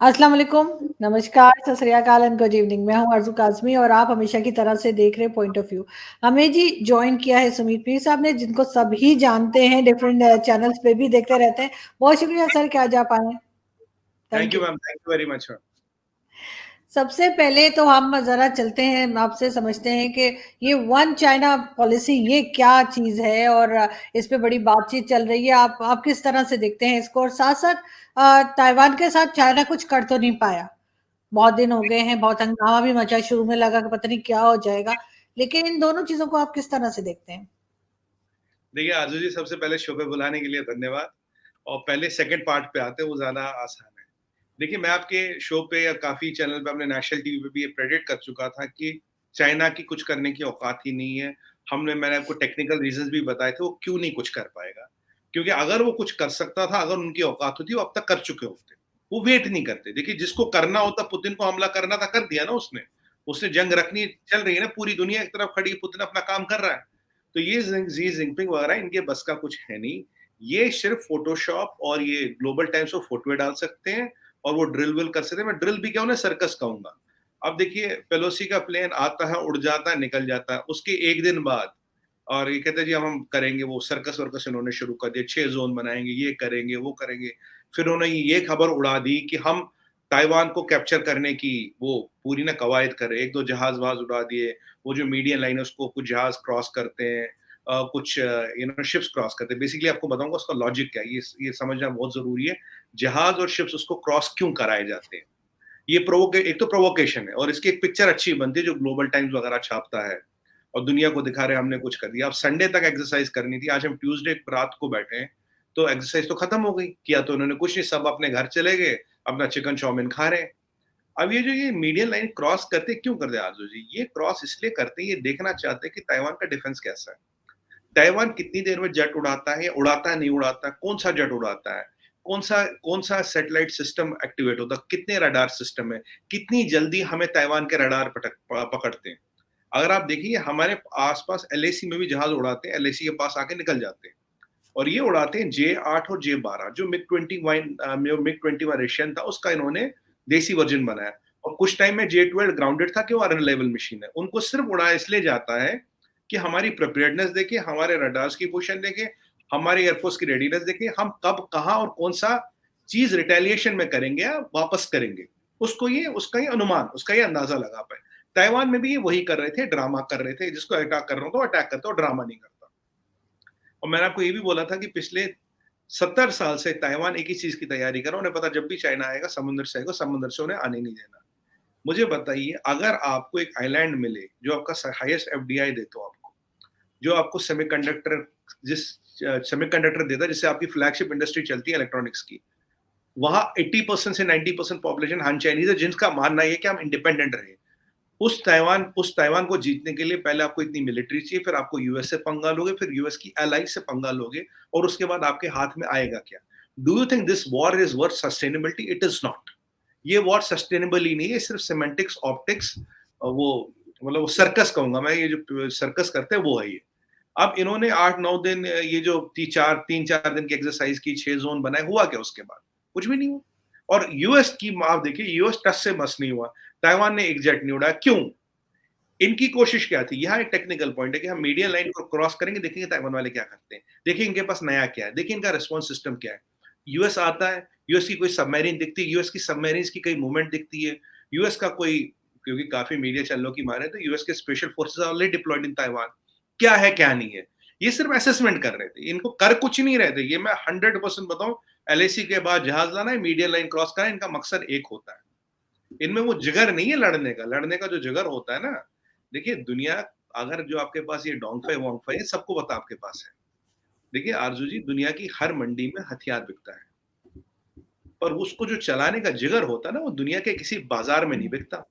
अस्सलाम वालेकुम, नमस्कार, सत श्री अकाल एंड गुड इवनिंग। मैं हूँ अर्ज़ू काज़मी और आप हमेशा की तरह से देख रहे हैं पॉइंट ऑफ व्यू। हमें जी जॉइन किया है सुमीत पीर साहब ने, जिनको सभी जानते हैं, डिफरेंट चैनल्स पे भी देखते रहते हैं। बहुत शुक्रिया सर कि आज आप आए। Thank thank you you. Ma'am, thank you very much ma'am. सबसे पहले तो हम ज़रा चलते हैं, आपसे समझते हैं कि ये वन चाइना पॉलिसी ये क्या चीज़ है और इस पे बड़ी बातचीत चल रही है। आप किस तरह से देखते हैं इसको? और साथ-साथ ताइवान के साथ चाइना कुछ कर तो नहीं पाया। बहुत दिन हो गए हैं, बहुत हंगामा भी मचा, शुरू में लगा कि पता नहीं क्या हो जाएगा, लेकिन इन दोनों चीज़ों को आप किस तरह से देखते हैं? देखिए आरज़ू जी, सबसे पहले शो पे बुलाने के लिए धन्यवाद। और पहले सेकंड पार्ट पे आते हैं, वो ज़्यादा आसान है। देखिए, मैं आपके शो पे या काफ़ी चैनल पे, अपने नेशनल टीवी पे भी ये प्रेडिक्ट कर चुका था कि चाइना की कुछ करने की औकात ही नहीं है। मैंने आपको टेक्निकल रीज़न्स भी बताए थे, वो क्यों नहीं कुछ कर पाएगा। क्योंकि अगर वो कुछ कर सकता था, अगर उनकी औकात होती, वो अब तक कर चुके होते। वो वेट नहीं करते। देखिए, जिसको करना होता, पुतिन को हमला करना था, कर दिया ना उसने। उसने जंग रखनी चल रही है ना, पूरी दुनिया एक तरफ खड़ी है, पुतिन अपना काम कर रहा है। तो ये ज़ी जिनपिंग वगैरह, इनके बस का कुछ है नहीं। ये सिर्फ फ़ोटोशॉप और ये ग्लोबल टाइम्स में फ़ोटोएँ डाल सकते हैं और वो ड्रिल विल कर सकते हैं। मैं ड्रिल भी क्या, उन्हें सर्कस कहूँगा। अब देखिए, पेलोसी का प्लेन आता है, उड़ जाता है, निकल जाता है। उसके 1 दिन बाद और ये कहते हैं जी, अब हम करेंगे, वो सर्कस-वर्कस इन्होंने शुरू कर दिया, 6 ज़ोन बनाएँगे, ये करेंगे, वो करेंगे। फिर उन्होंने ये खबर उड़ा दी कि हम ताइवान को कैप्चर करने की वो पूरी ना कवायद कर रहे हैं। 1-2 जहाज़-वहाज़ उड़ा दिए। वो जो मीडियन लाइन है, उसको कुछ जहाज़ क्रॉस करते हैं, कुछ शिप्स क्रॉस करते हैं। बेसिकली आपको बताऊँगा उसका लॉजिक क्या है, ये समझना बहुत ज़रूरी है। जहाज़ और शिप्स उसको क्रॉस क्यों कराए जाते हैं? ये एक तो प्रोवोकेशन है और इसकी एक पिक्चर अच्छी बनती है, जो ग्लोबल टाइम्स वगैरह छापता है और दुनिया को दिखा रहे हैं हमने कुछ कर दिया। अब संडे तक एक्सरसाइज करनी थी, आज हम ट्यूसडे रात को बैठे हैं, तो एक्सरसाइज तो खत्म हो गई। किया तो उन्होंने कुछ नहीं, सब अपने घर चले गए, अपना चिकन चाउमीन खा रहे हैं। अब ये मीडियन लाइन क्रॉस करते क्यों करते हैं आरज़ू जी? ये क्रॉस इसलिए करते हैं, ये देखना चाहते हैं कि ताइवान का डिफेंस कैसा है। ताइवान कितनी देर में जेट उड़ाता है, या उड़ाता है, नहीं उड़ाता है, कौन-सा जेट उड़ाता है, कौन-सा सैटेलाइट सिस्टम एक्टिवेट होता है, कितने रडार सिस्टम है, कितनी जल्दी हमें ताइवान के रडार पकड़ते हैं। अगर आप देखिए, हमारे आस-पास एलएसी में भी जहाज़ उड़ाते हैं, एलएसी के पास आके निकल जाते हैं और ये उड़ाते हैं जे-8 और जे-12, जो मिग-21 रशियन था, उसका इन्होंने देसी वर्ज़न बनाया और कुछ टाइम में जे-12 ग्राउंडेड था कि वो अनरिलायबल मशीन है। उनको सिर्फ उड़ाया इसलिए जाता है कि हमारी प्रिपेयर्डनेस देखें, हमारे रडार्स की पोज़ीशन देखें, हमारी एयरफोर्स की रेडीनेस देखें, हम कब, कहाँ और कौन-सा चीज़ रिटेलिएशन में करेंगे या वापस करेंगे। उसका ये अनुमान, उसका ये अंदाज़ा लगा पाए। ताइवान में भी ये वही कर रहे थे, ड्रामा कर रहे थे, जिसको अटैक करना होता है, वो अटैक करता है और ड्रामा नहीं करता। और मैंने आपको ये भी बोला था कि पिछले 70 साल से ताइवान एक ही चीज़ की तैयारी कर रहा है, उन्हें पता जब भी चाइना आएगा, समुद्र से आएगा, समुद्र से उन्हें आने नहीं देना। मुझे बताइए, अगर आपको एक आइलैंड मिले, जो आपका हाईएस्ट एफडीआई दे तो आपको, जो आपको सेमीकंडक्टर देता है, जिससे आपकी फ्लैगशिप इंडस्ट्री चलती है इलेक्ट्रॉनिक्स की, वहाँ 80% से 90% पॉपुलेशन हान चाइनीज़ है, जिनका मानना ये है कि हम इंडिपेंडेंट रहें। उस ताइवान को जीतने के लिए पहले आपको इतनी मिलिट्री चाहिए, फिर आपको यूएस से पंगा लोगे, फिर यूएस की एलाइज से पंगा लोगे और उसके बाद आपके हाथ में आएगा क्या? Do you think this war is worth sustainability? It is not. ये वॉर सस्टेनेबल ही नहीं है, सिर्फ सिमेंटिक्स, ऑप्टिक्स, वो मतलब वो सर्कस कहूँगा मैं, ये जो सर्कस करते हैं वो है ये। अब इन्होंने 8-9 दिन ये जो 3-4 दिन की एक्सरसाइज की, 6 ज़ोन बनाए, हुआ क्या उसके बाद? कुछ भी नहीं हुआ। और यूएस की आप देखिए, यूएस टस से मस नहीं हुआ। ताइवान ने एक जेट नहीं उड़ाया, क्यों? इनकी कोशिश क्या थी? यहाँ एक टेक्निकल पॉइंट है कि हम मीडियन लाइन को क्रॉस करेंगे, देखेंगे ताइवान वाले क्या करते हैं। देखिए इनके पास नया क्या है, देखिए इनका रिस्पॉन्स सिस्टम क्या है। यूएस आता है, यूएस की कोई सबमरीन दिखती है, यूएस की सबमरीन्स की कई मूवमेंट दिखती है, यूएस का कोई, क्योंकि काफ़ी मीडिया चैनलों की माने तो यूएस के special forces are already deployed in Taiwan. क्या है, क्या नहीं है। ये सिर्फ असेसमेंट कर रहे थे, इनको कर कुछ नहीं रहे थे। ये मैं 100% बताऊँ, एलएसी के बाद जहाज लाना है, मीडियन लाइन क्रॉस करना है, इनका मकसद एक होता है। इनमें वो जिगर नहीं है लड़ने का जो जिगर होता है ना, देखिए दुनिया, अगर जो आपके पास ये डोंगफाई है, सबको पता आपके पास है। देखिए आरज़ू जी, दुनिया की हर मंडी में हथियार बिकता है, पर उसको जो चलाने का जिगर होता है ना, वो दुनिया के किसी बाजार में नहीं बिकता।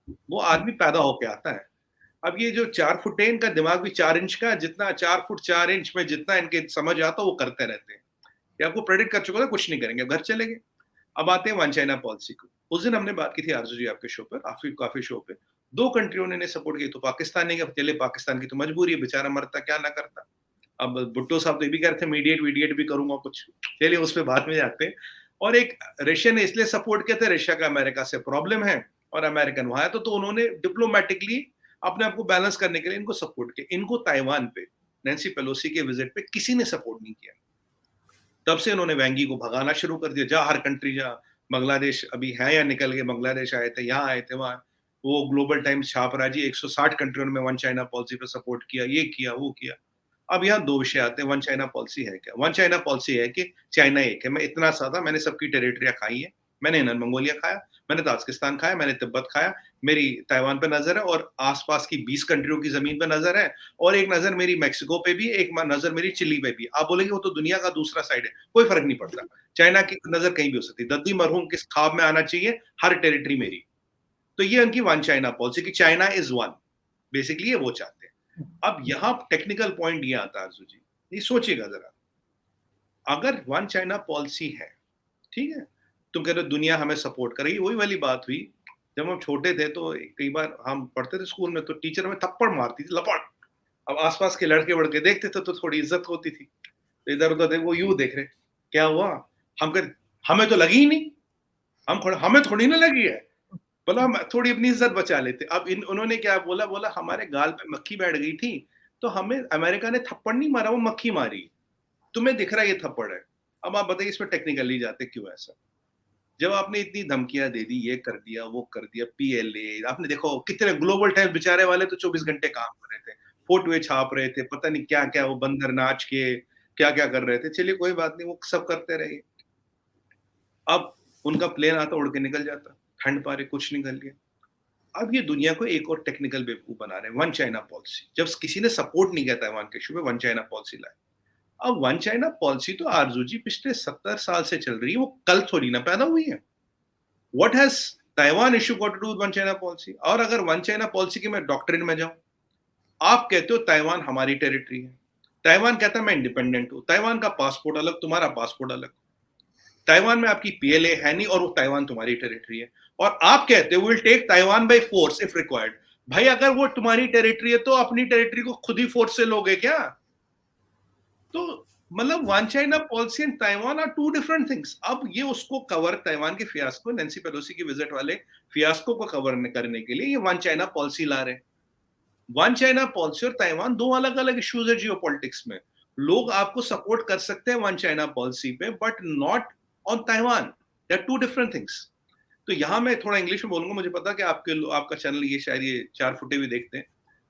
वो आदमी पैदा होके आता है। अब ये जो 4 फुट है, इनका दिमाग भी 4 इंच का है, जितना 4 फुट 4 इंच में जितना इनके समझ आता है वो करते रहते हैं। ये आपको प्रेडिक्ट कर चुका था, कुछ नहीं करेंगे, अब घर चले गए। अब आते हैं वन चाइना पॉलिसी को। उस दिन हमने बात की थी आरज़ू जी आपके शो पर, काफ़ी काफ़ी शो पे। 2 कंट्रियों ने सपोर्ट की, तो पाकिस्तान ने किया, चलिए पाकिस्तान की तो मजबूरी है, बेचारा मरता क्या ना करता। अब भुट्टो साहब तो ये भी कह रहे थे मीडिएट वीडिएट भी करूँगा कुछ, चलिए उस पे बाद में जाते हैं। और एक रशिया ने इसलिए सपोर्ट किया था, रशिया का अमेरिका से प्रॉब्लम है और अमेरिकन वहां है, तो उन्होंने डिप्लोमेटिकली अपने आप को बैलेंस करने के लिए इनको सपोर्ट किया। इनको ताइवान पे नैन्सी पेलोसी के विजिट पे किसी ने सपोर्ट नहीं किया। तब से उन्होंने वेंगी को भगाना शुरू कर दिया। जहां हर कंट्री, जहां बांग्लादेश अभी है या निकल गए, बांग्लादेश आए थे, यहाँ आए थे, वहां वो ग्लोबल टाइम्स छाप रहा जी 160 कंट्रियों में वन चाइना पॉलिसी पे सपोर्ट किया, ये किया वो किया। अब यहाँ दो विषय आते हैं, वन चाइना पॉलिसी है क्या? वन चाइना पॉलिसी है कि चाइना एक है, मैं इतना सादा, मैंने सबकी टेरिटरियां खाई है, मैंने इनर मंगोलिया खाया, मैंने ताजिकिस्तान खाया, मैंने तिब्बत खाया, मेरी ताइवान पे नजर है और आसपास की 20 कंट्रियों की जमीन पे नजर है, और एक नजर मेरी मेक्सिको पे भी, एक नजर मेरी चिली पे भी। आप बोलेंगे वो तो दुनिया का दूसरा साइड है, कोई फर्क नहीं पड़ता, चाइना की नजर कहीं भी हो सकती है। दद्दी मरहूम किस ख्वाब में आना चाहिए, हर टेरिटरी मेरी। तो ये उनकी वन चाइना पॉलिसी की चाइना इज वन, बेसिकली ये वो चाहते हैं। अब यहाँ टेक्निकल पॉइंट ये आता है आरजू जी, ये सोचिएगा जरा, अगर वन चाइना पॉलिसी है, ठीक है, तुम कह रहे हो दुनिया हमें सपोर्ट करेगी, वही वाली बात हुई जब हम छोटे थे तो कई बार हम पढ़ते थे स्कूल में तो टीचर हमें थप्पड़ मारती थी, लपड़। अब आसपास के लड़के वड़के देखते थे तो थोड़ी इज्जत होती थी, तो इधर उधर देख, वो यूं देख रहे, क्या हुआ, हम कर, हमें तो लगी ही नहीं, हमें थोड़ी ना लगी है, बोला हम थोड़ी अपनी इज्जत बचा लेते। अब उन्होंने क्या बोला, बोला हमारे गाल पे मक्खी बैठ गई थी, तो हमें अमेरिका ने थप्पड़ नहीं मारा, वो मक्खी मारी, तुम्हें दिख रहा है ये थप्पड़ है। अब आप बताइए इसमें टेक्निकली जाते क्यों ऐसा? जब आपने इतनी धमकियां दे दी, ये कर दिया वो कर दिया, पीएलए, आपने देखो कितने ग्लोबल टाइम्स बेचारे वाले तो 24 घंटे काम कर रहे थे, फोटोए छाप रहे थे, पता नहीं क्या क्या, वो बंदर नाच के क्या क्या कर रहे थे। चलिए कोई बात नहीं, वो सब करते रहे। अब उनका प्लेन आता, उड़ के निकल जाता, ठंड पा रही, कुछ निकल गया। अब ये दुनिया को एक और टेक्निकल बेवकूफ बना रहे हैं, वन चाइना पॉलिसी। जब किसी ने सपोर्ट नहीं किया ताइवान के इशू पे, वन चाइना पॉलिसी लाए। अब वन चाइना पॉलिसी तो आरजू जी पिछले 70 साल से चल रही है, वो कल थोड़ी ना पैदा हुई है। What has Taiwan issue got to do with one China policy? और अगर वन चाइना पॉलिसी की मैं डॉक्ट्रिन में जाऊं, आप कहते हो ताइवान हमारी टेरिटरी है, ताइवान कहता है मैं इंडिपेंडेंट हूं, ताइवान का पासपोर्ट अलग, तुम्हारा पासपोर्ट अलग, ताइवान में आपकी पीएलए है नहीं और वो ताइवान तुम्हारी टेरिटरी है, और आप कहते हो will take Taiwan by force if required. भाई अगर वो तुम्हारी टेरिटरी है तो अपनी टेरिटरी को खुद ही फोर्स से लोगे क्या? तो मतलब one China policy and Taiwan are two different things. अब ये उसको कवर, ताइवान के फियास्को, नैन्सी पेलोसी की विजिट वाले फियास्को को कवर करने के लिए ये वन चाइना पॉलिसी ला रहे हैं। वन चाइना पॉलिसी और ताइवान दो अलग अलग इश्यूज है जियोपॉलिटिक्स में। लोग आपको सपोर्ट कर सकते हैं वन चाइना पॉलिसी पे, but not on Taiwan, they are two different things. तो यहां मैं थोड़ा इंग्लिश में बोलूंगा, मुझे पता है कि आपका चैनल ये शायद ये 4 फुटे भी देखते हैं,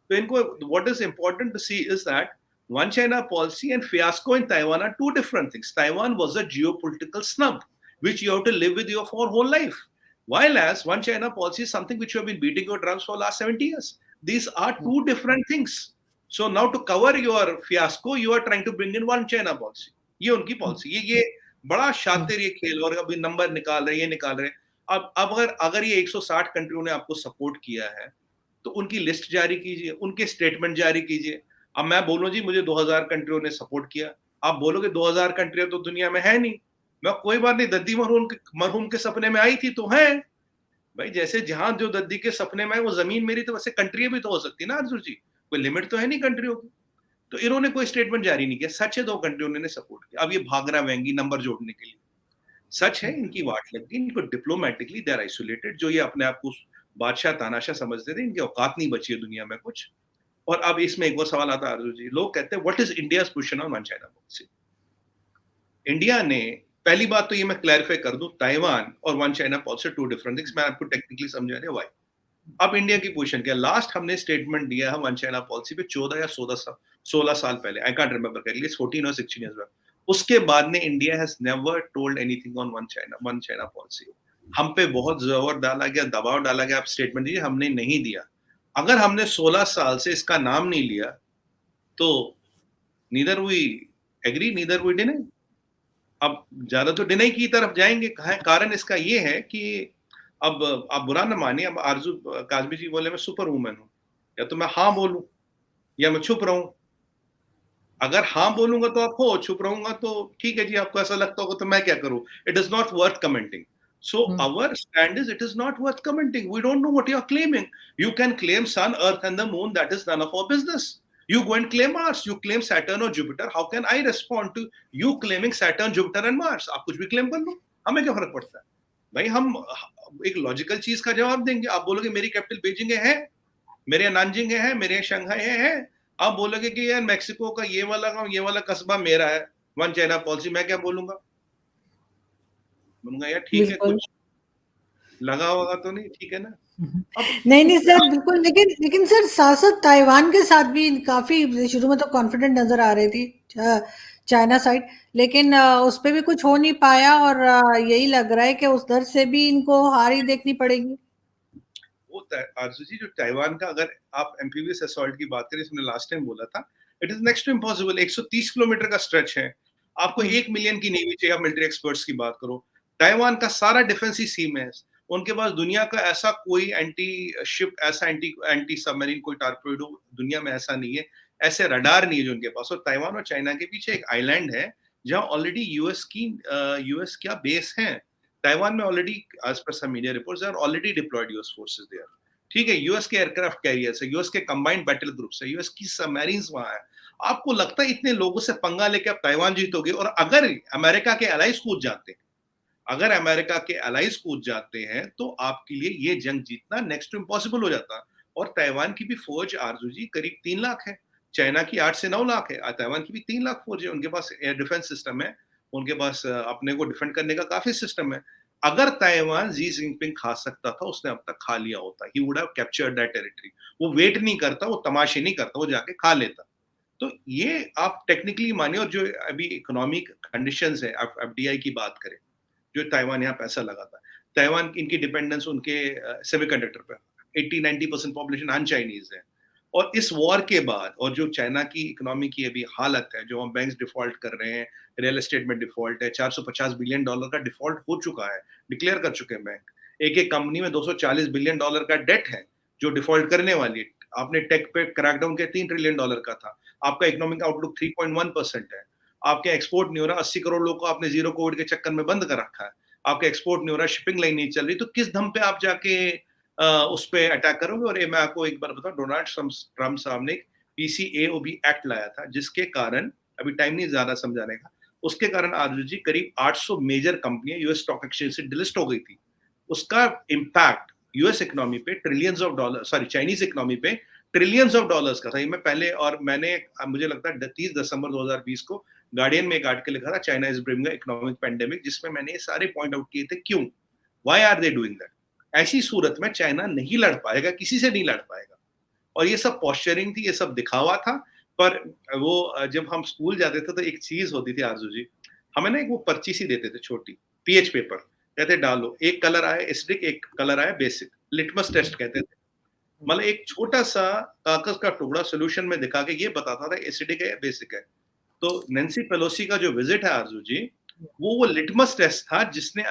तो इनको what is important to see is that one China policy and fiasco in Taiwan are two different things. Taiwan was a geopolitical snub, which you have to live with your for whole life. While as one China policy is something which you have been beating your drums for the last 70 years. These are two different things. So now to cover your fiasco, you are trying to bring in one China policy. ये उनकी policy, ये बड़ा शातिर ये खेल, और अभी number निकाल रहे, ये निकाल रहे। अब अगर ये 160 कंट्रियों ने आपको सपोर्ट किया है, तो उनकी लिस्ट जारी कीजिए, उनके स्टेटमेंट जारी कीजिए। अब मैं बोलूं जी मुझे 2000 कंट्रियों ने सपोर्ट किया, आप बोलोगे 2000 कंट्रियां तो दुनिया में है नहीं, मैं कोई बात नहीं, दद्दी मरहूम के सपने में आई थी तो है भाई, जैसे जहां जो दद्दी के सपने में है वो जमीन मेरी, तो वैसे कंट्री भी तो हो सकती है ना अर्जुन जी, कोई लिमिट तो है नहीं कंट्रियों की। तो इन्होंने कोई स्टेटमेंट जारी नहीं किया, सच है 2 कंट्रियों ने सपोर्ट किया। अब ये भाग रहा वेंगी नंबर जोड़ने के लिए, सच है इनकी वाट लग गई, इनको डिप्लोमेटिकली दे आर आइसोलेटेड। जो ये अपने आप को बादशाह तानाशाह समझते थे, इनकी औकात नहीं बची है दुनिया में कुछ। और अब इसमें एक और सवाल आता है अर्जुन जी, लोग कहते हैं what is India's position on one China policy? India ने, पहली बात तो ये मैं क्लैरिफाई कर दूं, ताइवान और one China policy two different things, मैं आपको टेक्निकली समझा रहा हूं व्हाई। अब इंडिया की पोजीशन क्या? लास्ट हमने स्टेटमेंट दिया है वन चाइना पॉलिसी पे 14 या 16 साल पहले, आई कांट रिमेंबर करेक्टली, 14 और 16 इयर्स बैक। उसके बाद ने India has never told anything on one China policy. हम पे बहुत जोर डाला गया, दबाव डाला गया, आप स्टेटमेंट दीजिए, हमने नहीं दिया। अगर हमने 16 साल से इसका नाम नहीं लिया तो neither we agree neither we deny. अब ज्यादा तो डिनाई की तरफ जाएंगे। कारण इसका ये है कि अब आप बुरा ना मानिए, अब आरजू काजमी जी बोले मैं सुपर वुमन हूं, या तो मैं हाँ बोलूं या मैं चुप रहूं। अगर हाँ बोलूंगा तो आप हो, चुप रहूंगा तो ठीक है जी, आपको ऐसा लगता होगा तो मैं क्या करूं? It is not worth commenting. So our stand is it is not worth commenting. We don't know what you are claiming. You can claim sun, earth and the moon. That is none of our business. You go and claim Mars. You claim Saturn or Jupiter. How can I respond to you claiming Saturn, Jupiter and Mars? आप कुछ भी claim कर लो, हमें क्या फर्क पड़ता है भाई? हम एक लॉजिकल चीज का जवाब देंगे। आप बोलोगे मेरी कैपिटल बीजिंग है, मेरे यहाँ नानजिंग है, मेरे यहाँ शंघाई है। आप बोलोगे कि यार मेक्सिको का ये वाला कस्बा मेरा है, वन चाइना पॉलिसी, मैं क्या बोलूंगा? बोलूंगा यार ठीक है, बिल्कुल। कुछ लगा होगा तो नहीं, ठीक है ना? अब नहीं, नहीं सर, बिल्कुल, लेकिन लेकिन सर साथ-साथ ताइवान के साथ भी काफ़ी शुरू में तो कॉन्फिडेंट नज़र आ रही थी चाइना साइड, लेकिन उस पे भी कुछ हो नहीं पाया और यही लग रहा है कि उधर से भी इनको हार ही देखनी पड़ेगी। वो आरजू जी, जो ताइवान का, अगर आप एम्फीबियस असॉल्ट की बात करें, इसमें लास्ट टाइम बोला था, it is next to impossible. 130 kilometre का स्ट्रेच है, आपको हुँ, 1 मिलियन की नेवी चाहिए। आप मिलिट्री एक्सपर्ट्स की बात करो, ताइवान का सारा डिफेंस ही सी में है। उनके पास दुनिया का ऐसा कोई एंटी शिप, ऐसा एंटी एंटी सबमरीन कोई टारपेडो दुनिया में ऐसा नहीं है, ऐसे रडार नहीं है जो उनके पास। और ताइवान और चाइना के पीछे एक आइलैंड है जहां ऑलरेडी यूएस क्या बेस है। ताइवान में already, as per some media reports, are already deployed US forces there. ठीक है, यूएस के एयरक्राफ्ट कैरियर्स है, यूएस के कंबाइंड बैटल ग्रुप्स है, यूएस की सबमरीन्स वहां है। आपको लगता है इतने लोगों से पंगा लेके आप ताइवान जीतोगे? और अगर अमेरिका के अलाइज कूद जाते हैं, अगर अमेरिका के अलाइज कूद जाते हैं, तो आपके लिए ये जंग जीतना नेक्स्ट टू इम्पॉसिबल हो जाता। और ताइवान की भी फौज आरजू जी करीब 3 लाख है, चाइना की 8 से 9 लाख है, ताइवान की भी 3 लाख फौज है। उनके पास एयर डिफेंस सिस्टम है, उनके पास अपने को डिफेंड करने का काफी सिस्टम है। अगर ताइवान जी जिनपिंग खा सकता था, उसने अब तक खा लिया होता। He would have captured that territory. वो वेट नहीं करता, वो तमाशे नहीं करता, वो जाके खा लेता। तो ये आप टेक्निकली मानिए। और जो अभी इकोनॉमिक कंडीशंस है, आप एफडीआई की बात करें, जो ताइवान यहाँ पैसा लगाता है, ताइवान इनकी डिपेंडेंस उनके सेमीकंडक्टर पे, 80-90% पॉपुलेशन अन चाइनीज है। और इस वॉर के बाद, और जो चाइना की इकोनॉमी की अभी हालत है, जो हम बैंक डिफॉल्ट कर रहे हैं, रियल एस्टेट में डिफॉल्ट है, $450 बिलियन का डिफॉल्ट हो चुका है, डिक्लेयर कर चुके हैं बैंक। एक एक कंपनी में $240 बिलियन का डेट है जो डिफॉल्ट करने वाली है। आपने टेक पे क्रैकडाउन किया, $3 ट्रिलियन का था। आपका इकोनॉमिक आउटलुक 3.1% है। आपके एक्सपोर्ट नहीं हो रहा, 80 करोड़ लोग को आपने जीरो कोविड के चक्कर में बंद कर रखा है। आपके एक्सपोर्ट नहीं हो रहा, शिपिंग लाइन नहीं चल रही, तो किस दम पे आप जाके उस पे अटैक करोगे? और ये मैं आपको एक बार बताऊं, डोनाल्ड ट्रम्प साहब ने पीसीएओबी एक्ट लाया था, जिसके कारण, अभी टाइम नहीं ज्यादा समझाने का, उसके कारण आरजू जी करीब 800 मेजर कंपनियां यूएस स्टॉक एक्सचेंज से डिलिस्ट हो गई थी। उसका इम्पैक्ट यूएस इकोनॉमी पे trillions of dollar, sorry Chinese economy पे ट्रिलियंस ऑफ डॉलर्स का था। ये मैं पहले, और मैंने, मुझे लगता है 30 दिसंबर 2020 को गार्डियन में एक आर्टिकल लिखा था, China is bringing economic pandemic, जिसमें मैंने ये सारे पॉइंट आउट किए थे। क्यों, why are they doing that? ऐसी सूरत में चाइना नहीं लड़ पाएगा, किसी से नहीं लड़ पाएगा। और ये सब पॉस्चरिंग थी, ये सब दिखावा था। पर वो जब हम स्कूल जाते थे तो एक चीज होती थी आरजू जी, हमें ना एक वो पर्ची सी देते थे छोटी, पीएच पेपर, कहते डालो, एक कलर आया एसिडिक, एक कलर आया बेसिक, लिटमस टेस्ट कहते थे। मतलब एक छोटा सा कागज का टुकड़ा सोल्यूशन में दिखा के ये बताता था एसिडिक है या बेसिक है। तो नैन्सी पेलोसी का जो विजिट है आरजू जी, वो लिटमस टेस्ट था, जिसने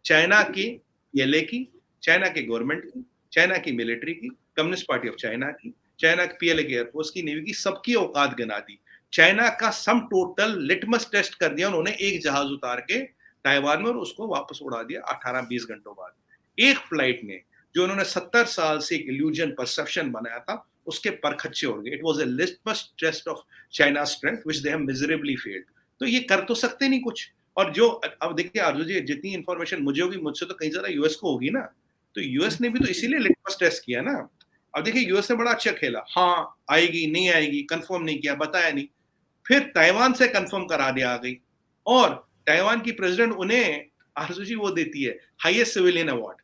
चाइना की पीएलए की, चाइना की गवर्नमेंट की, चाइना की मिलिट्री की, कम्युनिस्ट पार्टी ऑफ चाइना की, चाइना की पीएलए की, एयरफोर्स की, नेवी की, सबकी औकात गिना दी। चाइना का सम टोटल लिटमस टेस्ट कर दिया उन्होंने, एक जहाज उतार के ताइवान में, और उसको वापस उड़ा दिया 18-20 घंटों बाद। एक फ्लाइट ने, जो उन्होंने 70 साल से एक इल्यूजन परसेप्शन बनाया था, उसके परखच्चे उड़ गए। It was a litmus test of China strength which they have miserably failed. तो ये कर तो सकते नहीं कुछ। और जो, अब देखिए आरजू जी, जितनी इंफॉर्मेशन मुझे होगी, मुझसे तो कहीं ज्यादा यूएस को होगी ना। तो यूएस ने भी तो इसीलिए लिटमस टेस्ट किया ना। अब देखिए यूएस ने बड़ा अच्छा खेला, हाँ आएगी नहीं आएगी कंफर्म नहीं किया, बताया नहीं, फिर ताइवान से कंफर्म करा दिया आ गई। और ताइवान की प्रेसिडेंट उन्हें आरजू जी वो देती है हाईएस्ट सिविलियन अवार्ड।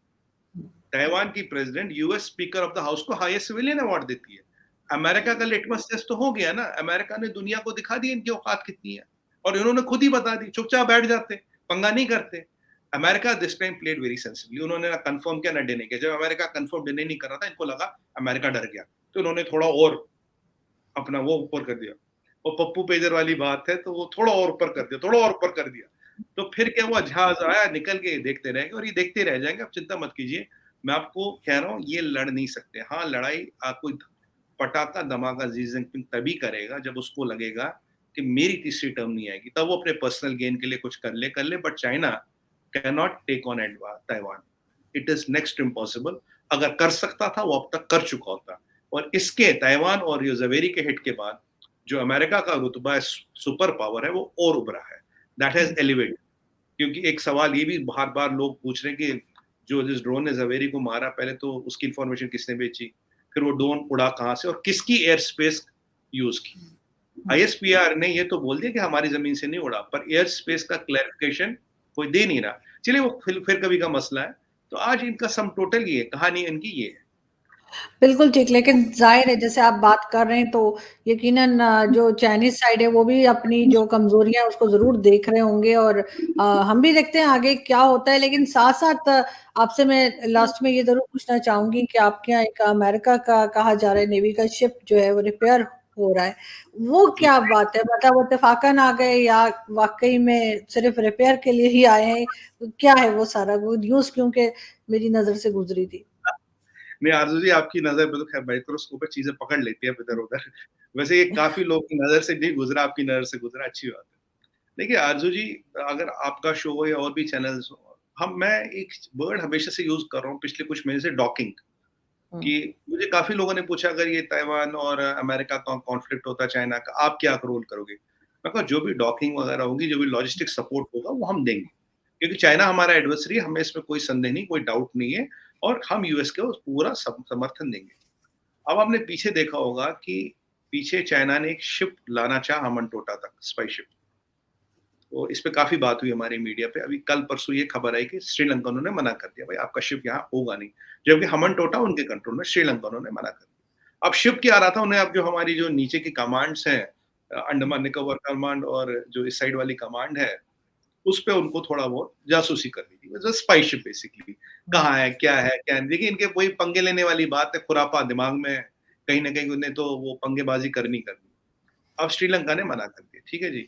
ताइवान की president US speaker of the house को हाईएस्ट सिविलियन अवार्ड देती है। अमेरिका का लिटमस टेस्ट तो हो गया ना, अमेरिका ने दुनिया को दिखा दी इनकी औकात कितनी है। और इन्होंने खुद ही बता दी, चुपचाप बैठ जाते, पंगा नहीं करते। America this time played very sensibly, उन्होंने ना कंफर्म किया ना डिने किया। जब अमेरिका कंफर्म डिने नहीं कर रहा था, इनको लगा अमेरिका डर गया, तो उन्होंने थोड़ा और अपना वो ऊपर कर दिया। वो पप्पू पेजर वाली बात है, तो वो थोड़ा और ऊपर कर दिया, थोड़ा और ऊपर कर दिया। तो फिर क्या हुआ, जहाज आया, निकल के देखते रहेंगे, और ये देखते रह जाएंगे। आप चिंता मत कीजिए, मैं आपको कह रहा हूँ ये लड़ नहीं सकते। हाँ, लड़ाई कोई पटाखा धमाका जी जिनपिंग तभी करेगा जब उसको लगेगा कि मेरी तीसरी टर्म नहीं आएगी, तब वो अपने पर्सनल गेन के लिए कुछ कर ले। But China can not take on Taiwan, it is next impossible. अगर कर सकता था, वो अब तक कर चुका होता। और इसके ताइवान और ये जवेरी के हिट के बाद जो अमेरिका का रुतबा सुपर पावर है, वो और उभरा है, दैट हैज एलिवेटेड। क्योंकि एक सवाल ये भी बार-बार लोग पूछ रहे हैं कि जो जिस ड्रोन ने ज़वेरी को मारा, पहले तो उसकी इन्फॉर्मेशन किसने बेची? फिर वो ड्रोन उड़ा कहाँ से और किसकी एयर स्पेस यूज़ की? आईएसपीआर ने ये तो बोल दिया कि हमारी ज़मीन से नहीं उड़ा, पर एयर स्पेस का क्लैरिफिकेशन कोई दे नहीं रहा। चलिए वो फिर कभी का मसला है। तो आज इनका सम टोटल ये है, कहानी इनकी ये है। बिल्कुल ठीक, लेकिन ज़ाहिर है जैसे आप बात कर रहे हैं तो यकीनन जो चाइनीज़ साइड है वो भी अपनी जो कमज़ोरियाँ हैं उसको ज़रूर देख रहे होंगे और हम भी देखते हैं आगे क्या होता है। लेकिन साथ-साथ आपसे मैं लास्ट में ये ज़रूर पूछना चाहूँगी कि आपके यहाँ एक अमेरिका का कहा जा रहा है नेवी का शिप जो है वो रिपेयर हो रहा है। वो जी। क्या बात है? मतलब वो इत्तेफ़ाकन आ गए या वाक़ई में सिर्फ़ रिपेयर के लिए ही आए हैं? क्या है वो सारा? वो न्यूज़ क्योंकि मेरी नज़र से गुज़री थी। नहीं आरज़ू जी आपकी नज़र में तो ख़ैर माइक्रोस्कोप में चीज़ें पकड़ लेती है इधर-उधर। वैसे ये काफ़ी लोगों की नज़र से नहीं गुज़रा, आपकी नज़र से गुज़रा, अच्छी बात है। देखिए आरज़ू जी, अगर आपका शो हो या और भी चैनल्स हो, मैं एक वर्ड हमेशा से यूज़ कर रहा हूँ पिछले कुछ महीने से, डॉकिंग। हुँ। कि मुझे काफ़ी लोगों ने पूछा अगर ये ताइवान और अमेरिका का कॉन्फ्लिक्ट होता चाइना का, आप क्या रोल करोगे? मैं कहा जो भी डॉकिंग वगैरह होगी, जो भी लॉजिस्टिक सपोर्ट होगा वो हम देंगे। क्योंकि चाइना हमारा एडवर्सरी है, हमें इसमें कोई संदेह नहीं, कोई डाउट नहीं है और हम यूएस को पूरा समर्थन देंगे। अब आपने पीछे देखा होगा कि पीछे चाइना ने एक शिप लाना चाहा हमनटोटा तक, स्पाई शिप। तो इस पे काफ़ी बात हुई हमारी मीडिया पे। अभी कल-परसों ये खबर आई कि श्रीलंका उन्होंने मना कर दिया, भाई आपका शिप यहाँ होगा नहीं। जबकि हमनटोटा उनके कंट्रोल में, श्रीलंका उन्होंने मना कर दिया। अब शिप क्या आ रहा था उन्हें, अब जो हमारी जो नीचे की कमांड्स हैं, अंडमान निकोबार कमांड और जो इस साइड वाली कमांड है, उस पे उनको थोड़ा बहुत जासूसी करनी थी। जस्ट स्पाई शिप बेसिकली, हुँ। कहाँ है, क्या नहीं। देखिए इनके वही पंगे लेने वाली बात है, खुरापा दिमाग में, कहीं न कहीं उन्हें तो वो पंगेबाज़ी करनी करनी। अब श्रीलंका ने मना कर दिया, ठीक है जी।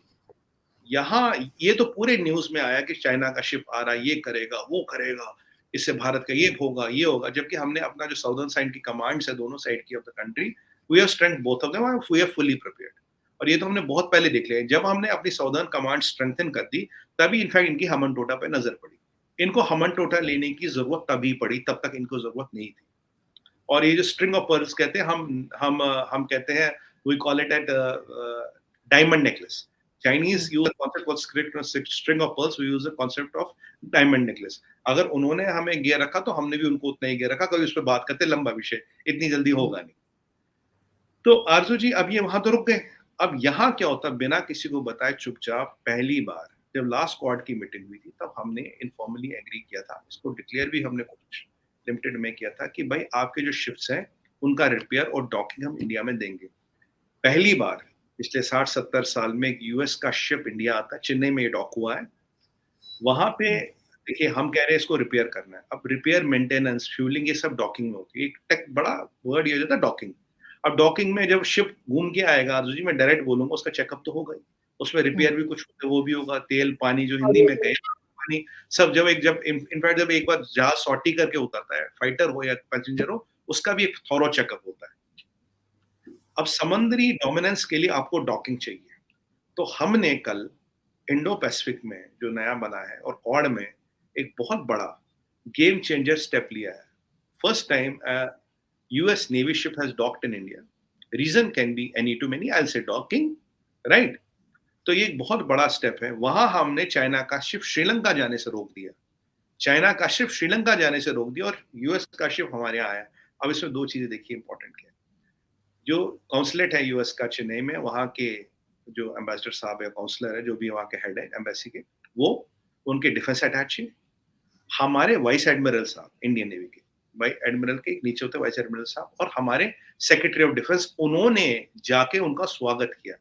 यहाँ ये तो पूरे न्यूज़ में आया कि चाइना का शिप आ रहा है, ये करेगा, वो करेगा, इससे भारत का ये होगा, जबकि हमने अपना जो साउदर्न साइड की कमांड्स है, दोनों साइड की of the country, we have strength both of them and we are fully prepared. और ये तो हमने बहुत पहले देख लिया है। जब हमने अपनी साउदर्न कमांड स्ट्रेंथन कर दी, तभी इनफैक्ट इनकी हमनटोटा पे नज़र पड़ी। इनको हमनटोटा लेने की ज़रूरत तभी पड़ी, तब तक इनको ज़रूरत नहीं थी। और ये जो स्ट्रिंग ऑफ पर्ल्स कहते हैं, हम कहते हैं, we call it at diamond necklace. हुँ। Chinese use a concept called string of pearls, we use the concept of diamond necklace. अगर उन्होंने हमें गियर रखा तो हमने भी उनको उतना ही गियर रखा। कभी उस पर बात करते, लंबा विषय, इतनी जल्दी हुँ। होगा नहीं। तो आरजू जी अब ये वहां तो रुक गए। अब यहाँ क्या होता, बिना किसी को बताए चुपचाप, पहली बार जब लास्ट स्क्वाड की मीटिंग हुई थी, तब हमने इनफॉर्मली एग्री किया था, इसको डिक्लेयर भी हमने कुछ लिमिटेड में किया था कि भाई आपके जो शिप्स हैं उनका रिपेयर और डॉकिंग हम इंडिया में देंगे। पहली बार पिछले 60-70 साल में एक यूएस का शिप इंडिया आता है, चेन्नई में ये डॉक हुआ है। वहां पे हुँ। देखिए हम कह रहे हैं इसको रिपेयर करना है। अब रिपेयर, मेंटेनेंस, फ्यूलिंग, ये सब डॉकिंग में होती है। एक टेक बड़ा वर्ड ये हो जाता है डॉकिंग। अब डॉकिंग में जब शिप घूम के आएगा, आरज़ू जी मैं डायरेक्ट बोलूँगा, उसका चेकअप तो होगा ही। उसमें हुँ। रिपेयर भी कुछ होता है, वो भी होगा, तेल, पानी जो और हिंदी ये में कहे, पानी सब जब इनफैक्ट जब एक बार जहाज सॉर्टी करके उतरता है, फाइटर हो या पैसेंजर हो, उसका भी एक थॉरो चेकअप होता है। अब समुद्री डोमिनेंस के लिए आपको डॉकिंग चाहिए। तो हमने कल इंडो पैसिफिक में जो नया बना है और क्वाड में एक बहुत बड़ा गेम चेंजर स्टेप लिया है। First time US navy ship has docked in India. Reason can be any to many, I will say docking, right. तो ये एक बहुत बड़ा स्टेप है। वहां हमने चाइना का शिप श्रीलंका जाने से रोक दिया, चाइना का शिप श्रीलंका जाने से रोक दिया और यूएस का शिप हमारे यहाँ आया। अब इसमें दो चीजें देखिए इंपॉर्टेंट क्या है। जो कॉन्सुलेट है यूएस का चेन्नई में, वहाँ के जो एम्बेसडर साहब है, काउंसलर है, जो भी वहाँ के हेड है एम्बेसी के, वो उनके डिफेंस अटैची, हमारे वाइस एडमिरल साहब इंडियन नेवी के, वाइस एडमिरल के एक नीचे होते हैं वाइस एडमिरल साहब, और हमारे सेक्रेटरी ऑफ डिफेंस, उन्होंने जाके उनका स्वागत किया।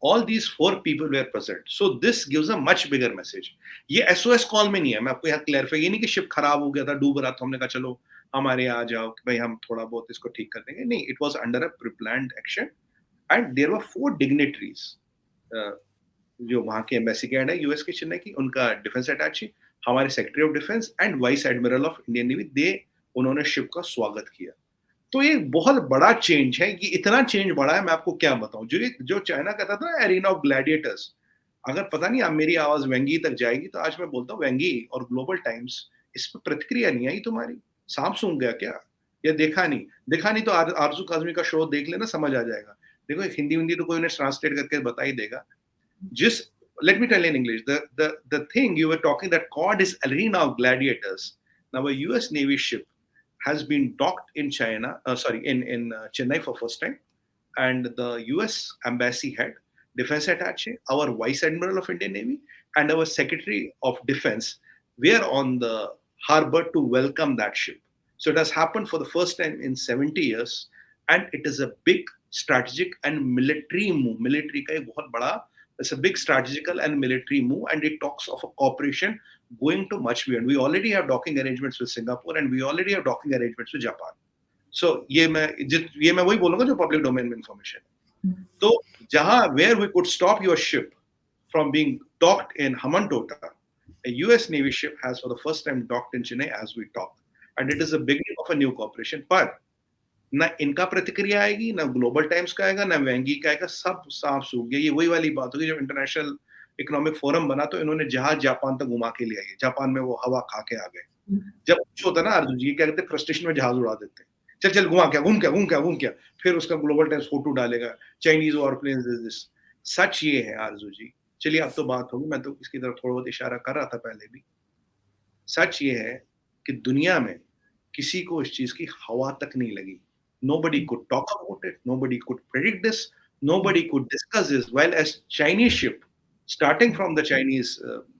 All these four people were present, so this gives a much bigger message. ये एसओएस कॉल में नहीं है, मैं आपको यहाँ क्लैरिफाई, ये नहीं कि शिप खराब हो गया था, डूब रहा था, हमने कहा चलो हमारे यहाँ आ जाओ कि भाई हम थोड़ा बहुत इसको ठीक कर देंगे, नहीं, it was under a preplanned action. And there were four dignitaries, जो वहाँ के एम्बेसी के हेड है यूएस के चेन्नई की, उनका डिफेंस अटैची, हमारे secretary of defence and vice admiral of Indian navy, they उन्होंने शिप का स्वागत किया। तो ये बहुत बड़ा चेंज है, ये इतना चेंज बड़ा है, मैं आपको क्या बताऊं। जो चाइना कहता था ना एरिना ऑफ ग्लैडिएटर्स, अगर पता नहीं अब मेरी आवाज वेंगी तक जाएगी तो आज मैं बोलता हूँ वेंगी और ग्लोबल टाइम्स, इस पर प्रतिक्रिया नहीं आई तुम्हारी, सांप सूंघ गया क्या, या देखा नहीं तो आरजू काजमी का शो देख लेना, समझ आ जाएगा। देखो एक हिंदी हिंदी तो कोई उन्हें ट्रांसलेट करके बता ही देगा। जिस let me tell you in English. The thing you were talking, that COD is Arena of Gladiators. Now a US Navy ship has been docked in China, in Chennai for first time, and the US embassy head, defense attaché, our vice admiral of Indian Navy, and our secretary of defense were on the harbor to welcome that ship. So it has happened for the first time in 70 years, and it is a big strategic and military move. Military का एक बहुत बड़ा, it's a big strategical and military move, and it talks of a cooperation going to much beyond. We already have docking arrangements with Singapore, and we already have docking arrangements with Japan. So ये मैं वही बोलूंगा जो public domain में information है. तो जहां where we could stop your ship from being docked in Hambantota, a US Navy ship has for the first time docked in Chennai as we talk, and it is the beginning of a new cooperation. पर ना इनका प्रतिक्रिया आएगी, ना global times का आएगा, ना वेंगी का आएगा, सब साफ सूख गया. ये वही वाली बात होगी जब इंटरनेशनल इकोनॉमिक फोरम बना तो इन्होंने जहाज जापान तक घुमा के ले आई. जापान में वो हवा खा के आ गए. जब कुछ होता ना अर्जुन जी, क्या कहते हैं, फ्रस्ट्रेशन में जहाज उड़ा देते हैं. चल चल घूम क्या, फिर उसका ग्लोबल टाइम्स फोटो डालेगा, चाइनीज वॉरप्लेन्स दिस. सच ये है आरजू जी. चलिए अब तो बात होगी, मैं तो इसकी तरफ थोड़ा बहुत इशारा कर रहा था पहले भी. सच ये है कि दुनिया में किसी को इस चीज की हवा तक नहीं लगी. Nobody could talk about it. Nobody could predict this. Nobody could discuss this. While as Chinese ship, starting from the Chinese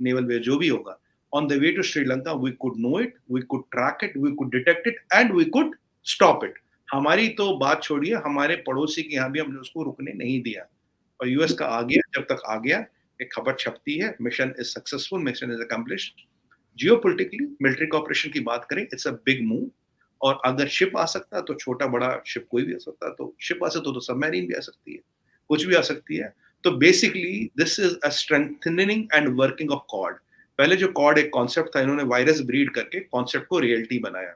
naval base, जो भी होगा, on the way to Sri Lanka, we could know it, we could track it, we could detect it, and we could stop it. हमारी तो बात छोड़िए, हमारे पड़ोसी के यहाँ भी हमने उसको रुकने नहीं दिया. और यूएस का आ गया, जब तक आ गया, एक खबर छपती है, mission is successful, mission is accomplished. Geopolitically military cooperation की बात करें, इट्स अ बिग मूव. और अगर शिप आ सकता है तो छोटा बड़ा शिप कोई भी आ सकता है. तो शिप आ सकता तो सबमरीन भी आ सकती है, कुछ भी आ सकती है. तो basically this is a strengthening and working of Quad. पहले जो कॉर्ड एक कॉन्सेप्ट था, इन्होंने वायरस ब्रीड करके कॉन्सेप्ट को रियलिटी बनाया.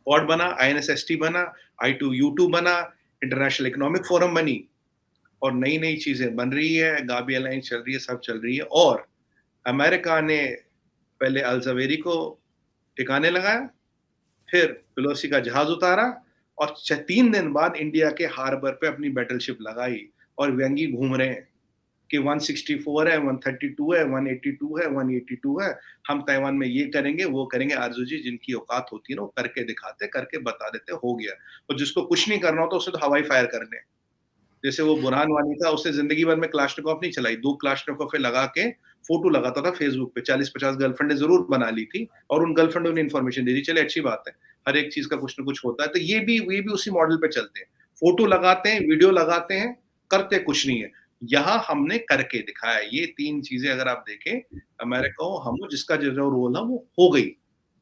कॉर्ड बना, INSST बना, I2U2 बना, इंटरनेशनल इकोनॉमिक फोरम बनी, और नई नई चीजें बन रही है. गाबी अलायंस चल रही है, सब चल रही है. और अमेरिका ने पहले अल-ज़वेरी को ठिकाने लगाया, फिर पेलोसी का जहाज उतारा, और 3 दिन बाद इंडिया के हार्बर पे अपनी बैटलशिप लगाई. और व्यंगी घूम रहे हैं कि 164 है, 132 है, 182 है, 182 है, हम ताइवान में ये करेंगे, वो करेंगे. आरजू जी, जिनकी औकात होती है ना, वो करके दिखाते, करके बता देते, हो गया. और जिसको कुछ नहीं करना होता, उसे तो हवाई फायर करने. जैसे वो बुरहान वानी था, उसने जिंदगी भर में क्लाशनिकोव नहीं चलाई. 2 क्लाशनिकोव लगा के फोटो लगाता था फेसबुक पे. 40-50 गर्लफ्रेंड जरूर बना ली थी, और उन गर्लफ्रेंडों ने इन्फॉर्मेशन दे दी. चले, अच्छी बात है, हर एक चीज का कुछ ना कुछ होता है. तो ये भी उसी मॉडल पे चलते हैं. फोटो लगाते हैं, वीडियो लगाते हैं, करते कुछ नहीं है. यहाँ हमने करके दिखाया. ये 3 चीजें अगर आप देखें, अमेरिका हो, हम, जिसका जो रोल है वो हो गई.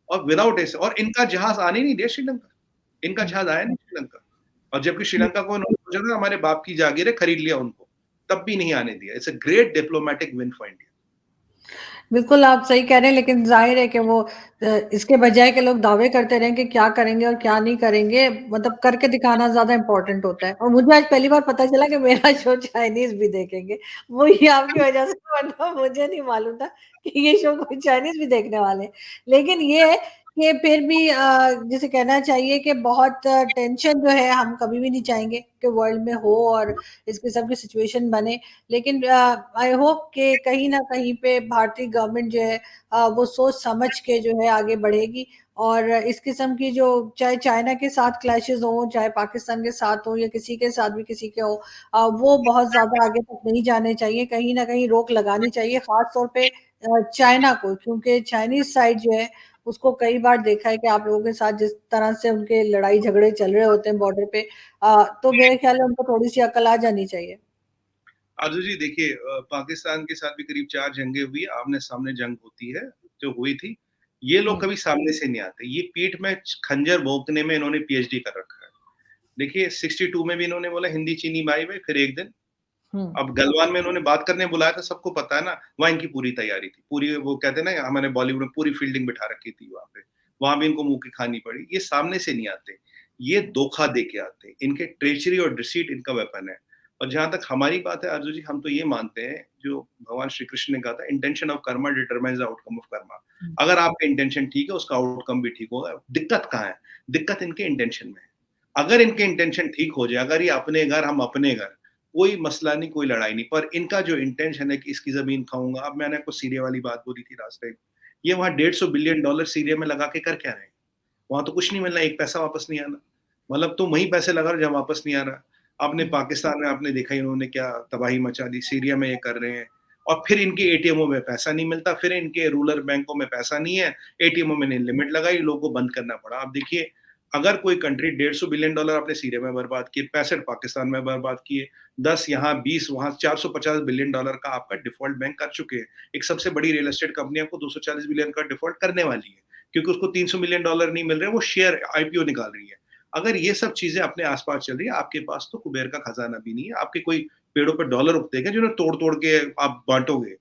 और विदाउट ऐसे, और इनका जहाज आने नहीं दिया श्रीलंका. इनका जहाज आया नहीं श्रीलंका. और जबकि श्रीलंका को सोचा था हमारे बाप की जागीर है, खरीद लिया उनको, तब भी नहीं आने दिया. It's a great diplomatic win for India. बिल्कुल आप सही कह रहे हैं, लेकिन जाहिर है कि वो इसके बजाय के लोग दावे करते रहें कि क्या करेंगे और क्या नहीं करेंगे, मतलब करके दिखाना ज्यादा इंपॉर्टेंट होता है. और मुझे आज पहली बार पता चला कि मेरा शो चाइनीज भी देखेंगे, वो ही आपकी वजह से. वरना मुझे नहीं मालूम था कि ये शो कोई चाइनीज भी देखने वाले हैं. लेकिन ये है कि फिर भी जिसे कहना चाहिए कि बहुत टेंशन जो है हम कभी भी नहीं चाहेंगे कि वर्ल्ड में हो और इस किस्म की सिचुएशन बने. लेकिन आई होप कि कहीं ना कहीं पे भारतीय गवर्नमेंट जो है वो सोच समझ के जो है आगे बढ़ेगी. और इस किस्म की जो, चाहे चाइना के साथ क्लैशेस हो, चाहे पाकिस्तान के साथ हो, या किसी के साथ भी किसी के हो, वो बहुत ज्यादा आगे तक नहीं जाने चाहिए. कहीं ना कहीं रोक लगानी चाहिए, खास तौर पे चाइना को, क्योंकि चाइनीज साइड जो है उसको कई बार देखा है कि आप लोगों के साथ जिस तरह से उनके लड़ाई झगड़े चल रहे होते हैं बॉर्डर पे, तो मेरे ख्याल में उनको थोड़ी सी अकल आ जानी चाहिए. आजू जी देखिए, पाकिस्तान के साथ भी करीब 4 जंगें हुई, आमने सामने जंग होती है, जो हुई थी. ये लोग कभी सामने से नहीं आते. ये पीठ में खंजर भोंकने में इन्होंने PhD कर रखा है. देखिए 62 में भी इन्होंने बोला हिंदी चीनी भाई में, फिर एक दिन. अब गलवान में इन्होंने बात करने बुलाया था, सबको पता है ना, वहां इनकी पूरी तैयारी थी. पूरी, वो कहते हैं ना, हमारे बॉलीवुड में पूरी फील्डिंग बिठा रखी थी वहां पे. वहां भी इनको मुंह की खानी पड़ी. ये सामने से नहीं आते, ये धोखा दे के आते. इनके ट्रेचरी और डिसीट इनका वेपन है. और जहां तक हमारी बात है अर्जुन जी, हम तो ये मानते हैं, जो भगवान श्री कृष्ण ने कहा था, intention of Karma determines the outcome of Karma. अगर आपका इंटेंशन ठीक है, उसका आउटकम भी ठीक होगा. दिक्कत कहाँ है? दिक्कत इनके इंटेंशन में है. अगर इनके इंटेंशन ठीक हो जाए, अगर ये अपने घर, हम अपने घर, कोई मसला नहीं, कोई लड़ाई नहीं, पर इनका जो इंटेंशन है कि इसकी ज़मीन खाऊँगा। अब मैंने आपको सीरिया वाली बात बोली थी लास्ट टाइम, ये वहाँ $150 बिलियन सीरिया में लगा के कर क्या रहे हैं? वहाँ तो कुछ नहीं मिलना, एक पैसा वापस नहीं आना। मतलब तुम वहीं पैसे लगा रहे हो जहाँ वापस नहीं आ रहा। आपने पाकिस्तान में आपने देखा ही उन्होंने क्या तबाही मचा दी, सीरिया में ये कर रहे हैं और फिर इनके एटीएमओं में पैसा नहीं मिलता, फिर इनके रूरल बैंकों में पैसा नहीं है, एटीएमओं में नहीं लिमिट लगाई, लोगों को बंद करना पड़ा। आप देखिए, अगर कोई कंट्री $150 बिलियन आपने सीरिया में बर्बाद किए, 65 पाकिस्तान में बर्बाद किए, 10 यहाँ, 20 वहाँ, $450 बिलियन का आपका डिफ़ॉल्ट बैंक कर चुके हैं। एक सबसे बड़ी रियल एस्टेट कंपनी आपको $240 बिलियन का डिफ़ॉल्ट करने वाली है, क्योंकि उसको $300 मिलियन नहीं मिल रहे हैं, वो शेयर आईपीओ निकाल रही है। अगर ये सब चीज़ें अपने आस-पास चल रही है, आपके पास तो कुबेर का खजाना भी नहीं है, आपके कोई पेड़ों पे डॉलर उगते हैं जिन्हें तोड़-तोड़ के आप बाँटोगे।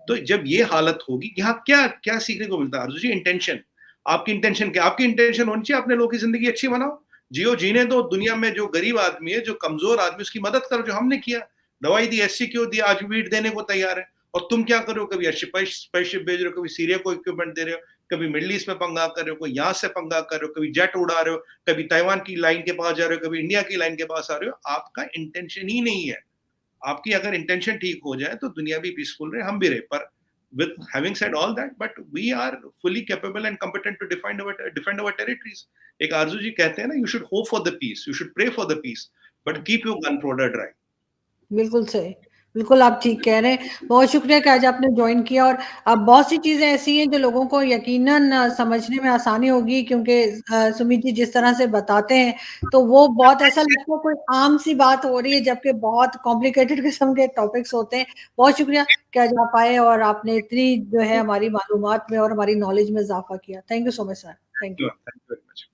तो जब ये हालत होगी, यहाँ क्या क्या सीखने को मिलता है अर्जुन जी? इंटेंशन। आपकी इंटेंशन क्या? आपकी इंटेंशन होनी चाहिए अपने लोगों की ज़िंदगी अच्छी बनाओ। जियो जीने दो, दुनिया में जो गरीब आदमी है, जो कमज़ोर आदमी है, उसकी मदद करो, जो हमने किया। दवाई दी, एससीक्यू दी, आज वीट देने को तैयार है। और तुम क्या कर रहे हो? कभी स्पेसशिप भेज रहे हो, कभी सीरिया को इक्विपमेंट दे रहे हो, कभी मिडल ईस्ट में पंगा कर रहे हो, कोई यहाँ से पंगा कर रहे हो, कभी जेट उड़ा रहे हो, कभी ताइवान की लाइन के पास जा रहे हो, कभी इंडिया की लाइन के पास आ रहे हो। आपका इंटेंशन ही नहीं है। आपकी अगर इंटेंशन ठीक हो जाए तो दुनिया भी पीसफुल रहे, हम भी रहे। पर with having said all that, but we are fully capable and competent to defend our territories. एक आरजू जी कहते हैं ना, you should hope for the peace, you should pray for the peace, but keep your gunpowder dry. बिल्कुल सही। बिल्कुल आप ठीक कह रहे हैं। बहुत शुक्रिया कि आज आपने जॉइन किया और अब बहुत सी चीज़ें ऐसी हैं जो लोगों को यकीनन समझने में आसानी होगी क्योंकि सुमित जी जिस तरह से बताते हैं, तो वो बहुत ऐसा लगता है कोई आम-सी बात हो रही है जबकि बहुत कॉम्प्लिकेटेड किस्म के टॉपिक्स होते हैं। बहुत शुक्रिया कि आज आप आए और आपने इतनी जो है हमारी मालूमात में और हमारी नॉलेज में इज़ाफ़ा किया। Thank you so much sir. Thank you. Thank you very much.